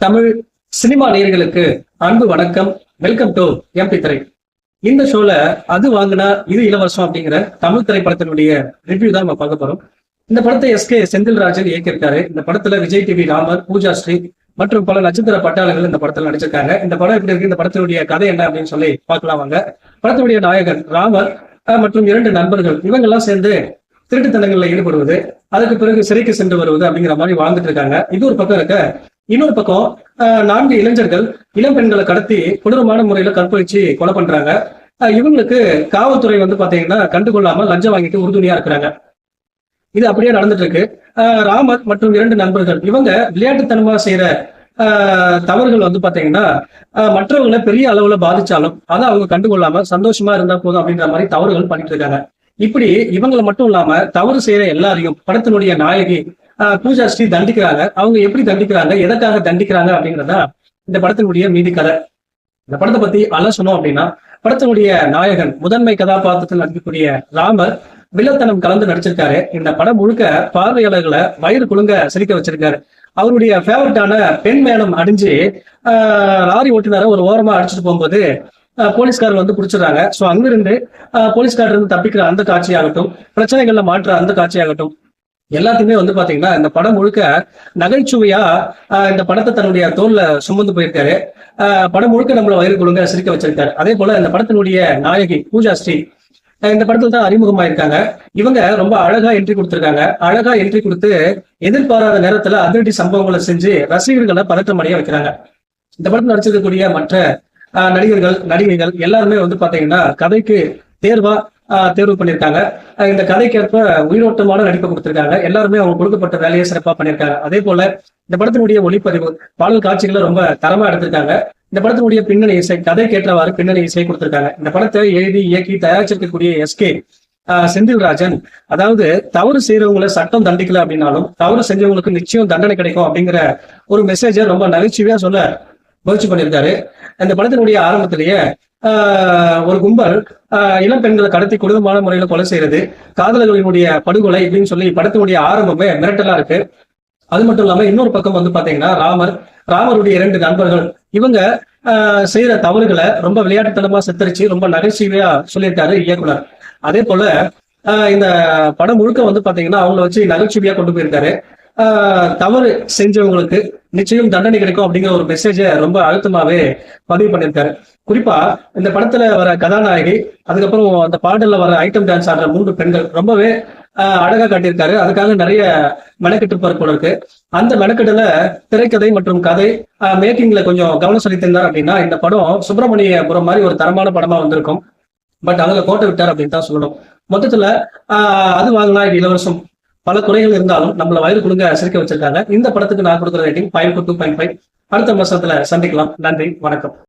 Tamil cinema நேயர்களுக்கு அன்பு வணக்கம். வெல்கம் டு எம்பி திரை. இந்த ஷோல அது வாங்கினா இது இலவசம் அப்படிங்கிற தமிழ் திரைப்படத்தினுடைய ரிவ்யூ தான் நம்ம பார்க்க போறோம். இந்த படத்தை எஸ்கே செந்தில்ராஜன் இயக்கியிருக்காரு. இந்த படத்துல விஜய் டிவி ராமர், பூஜா ஸ்ரீ மற்றும் பல நட்சத்திர பட்டாளர்கள் இந்த படத்துல நடிச்சிருக்காங்க. இந்த படம் எப்படி இருக்கு, இந்த படத்தினுடைய கதை என்ன அப்படின்னு சொல்லி பார்க்கலாம் வாங்க. படத்தினுடைய நாயகன் ராமர் மற்றும் 2 நண்பர்கள் இவங்க எல்லாம் சேர்ந்து திருட்டுத்தனங்கள்ல ஈடுபடுவது, அதுக்கு பிறகு சிறைக்கு சென்று வருவது அப்படிங்கிற மாதிரி வாழ்ந்துட்டு இருக்காங்க. இது ஒரு பக்கம் இருக்க, இன்னொரு பக்கம் 4 இளைஞர்கள் இளம் பெண்களை கடத்தி கொடூரமான முறையில கற்பழிச்சு கொலை பண்றாங்க. இவங்களுக்கு காவல்துறை பாத்தீங்கன்னா கண்டுகொள்ளாம லஞ்சம் வாங்கிட்டு உறுதுணையா இருக்கிறாங்க. இது அப்படியே நடந்துட்டு இருக்கு. ராமர் மற்றும் 2 நண்பர்கள் இவங்க விளையாட்டுத்தனமா செய்யற தவறுகள் பாத்தீங்கன்னா மற்றவங்களை பெரிய அளவுல பாதிச்சாலும் அதை அவங்க கண்டுகொள்ளாம சந்தோஷமா இருந்தா போதும் அப்படின்ற மாதிரி தவறுகள் பண்ணிட்டு இருக்காங்க. இப்படி இவங்களை மட்டும் இல்லாம தவறு செய்யற எல்லாரையும் படத்தினுடைய நாயகி பூஜா ஸ்ரீ தண்டிக்கிறாங்க. அவங்க எப்படி தண்டிக்கிறாங்க, எதற்காக தண்டிக்கிறாங்க அப்படிங்கிறதா இந்த படத்தினுடைய மீதி கதை. இந்த படத்தை பத்தி அலசணும் அப்படின்னா, படத்தினுடைய நாயகன் முதன்மை கதாபாத்திரத்தில் நடிக்கக்கூடிய ராமர் வில்லத்தனம் கலந்து நடிச்சிருக்காரு. இந்த படம் முழுக்க பார்வையாளர்களை வயிறு குலுங்க சிரிக்க வச்சிருக்காரு. அவருடைய ஃபேவரட்டான பெண் மேடம் அடிஞ்சு லாரி ஓட்டுநரை ஒரு ஓரமா அடிச்சுட்டு போகும்போது போலீஸ்காரர் பிடிச்சிடறாங்க. ஸோ அங்கிருந்து போலீஸ்காரர் இருந்து தப்பிக்கிற அந்த காட்சியாகட்டும், பிரச்சனைகள்ல மாற்ற அந்த காட்சியாகட்டும், எல்லாத்தையுமே பாத்தீங்கன்னா இந்த படம் முழுக்க நகைச்சுவையா இந்த படத்தை தன்னுடைய தோல்ல சுமந்து போயிருக்காரு. படம் முழுக்க நம்மள வயிறு குழுங்க சிரிக்க வச்சிருக்காரு. அதே போல இந்த படத்தினுடைய நாயகி பூஜா ஸ்ரீ இந்த படத்துல தான் அறிமுகமாயிருக்காங்க. இவங்க ரொம்ப அழகா என்ட்ரி கொடுத்திருக்காங்க. அழகா என்ட்ரி கொடுத்து எதிர்பாராத நேரத்துல அதிரடி சம்பவங்களை செஞ்சு ரசிகர்களை பதற்றமடைய வைக்கிறாங்க. இந்த படத்துல நடிச்சிருக்கக்கூடிய மற்ற நடிகர்கள் நடிகைகள் எல்லாருமே பாத்தீங்கன்னா கதைக்கு தேர்வு பண்ணியிருக்காங்க. இந்த கதைக்கேற்ப உயிரோட்டமான நடிப்பை கொடுத்திருக்காங்க. எல்லாருமே அவங்க கொடுக்கப்பட்ட வேலையை சிறப்பா பண்ணியிருக்காங்க. அதே போல இந்த படத்தினுடைய ஒளிப்பதிவு, பாடல் காட்சிகளை ரொம்ப தரமா எடுத்திருக்காங்க. இந்த படத்தினுடைய பின்னணி இசை, கதைக்கேற்றவாறு பின்னணி இசை கொடுத்திருக்காங்க. இந்த படத்தை எழுதி இயக்கி தயாரிச்சிருக்கக்கூடிய எஸ்கே செந்தில்ராஜன், அதாவது தவறு செய்யறவங்களை சட்டம் தண்டிக்கல அப்படின்னாலும் தவறு செஞ்சவங்களுக்கு நிச்சயம் தண்டனை கிடைக்கும் அப்படிங்கிற ஒரு மெசேஜை ரொம்ப நகைச்சுவையா சொல்ல முயற்சி பண்ணியிருக்காரு. இந்த படத்தினுடைய ஆரம்பத்திலேயே ஒரு கும்பல் இளம் பெண்களை கடத்தி கொடூரமான முறையில கொலை செய்யறது, காதலர்களினுடைய படுகொலை இப்படின்னு சொல்லி படத்தினுடைய ஆரம்பமே மிரட்டலா இருக்கு. அது மட்டும் இல்லாம இன்னொரு பக்கம் பாத்தீங்கன்னா ராமருடைய 2 நண்பர்கள் இவங்க செய்யற தவறுகளை ரொம்ப விளையாட்டுத்தனமா சித்தரிச்சு ரொம்ப நகைச்சுவையா சொல்லியிருக்காரு இயக்குனர். அதே போல இந்த படம் முழுக்க பாத்தீங்கன்னா அவங்கள வச்சு நகைச்சுவையா கொண்டு போயிருக்காரு. தவறு செஞ்சவங்களுக்கு நிச்சயம் தண்டனை கிடைக்கும் அப்படிங்கிற ஒரு மெசேஜை ரொம்ப அழுத்தமாவே பதிவு பண்ணியிருக்காரு. குறிப்பா இந்த படத்துல வர கதாநாயகி, அதுக்கப்புறம் அந்த பாடல்ல வர ஐட்டம் டான்ஸ் ஆடுற 3 பெண்கள் ரொம்பவே அழகா காட்டியிருக்காரு. அதுக்காக நிறைய மெனக்கெட்டு போல இருக்கு. அந்த மெனக்கெட்டுல திரைக்கதை மற்றும் கதை மேக்கிங்ல கொஞ்சம் கவனம் செலுத்திருந்தார் அப்படின்னா இந்த படம் சுப்பிரமணியபுரம் மாதிரி ஒரு தரமான படமா வந்திருக்கும். பட் அதுல கோட்டை விட்டார் அப்படின்னு தான் சொல்லணும். மொத்தத்துல அது வாங்கினா இது இலவசம், பல குறைகள் இருந்தாலும் நம்மள வயிறு குழுங்க சிரிக்க வச்சிருக்காங்க. இந்த படத்துக்கு நான் கொடுக்குற ரேட்டிங் 5 to 2.5. அடுத்த மாசத்துல சந்திக்கலாம். நன்றி, வணக்கம்.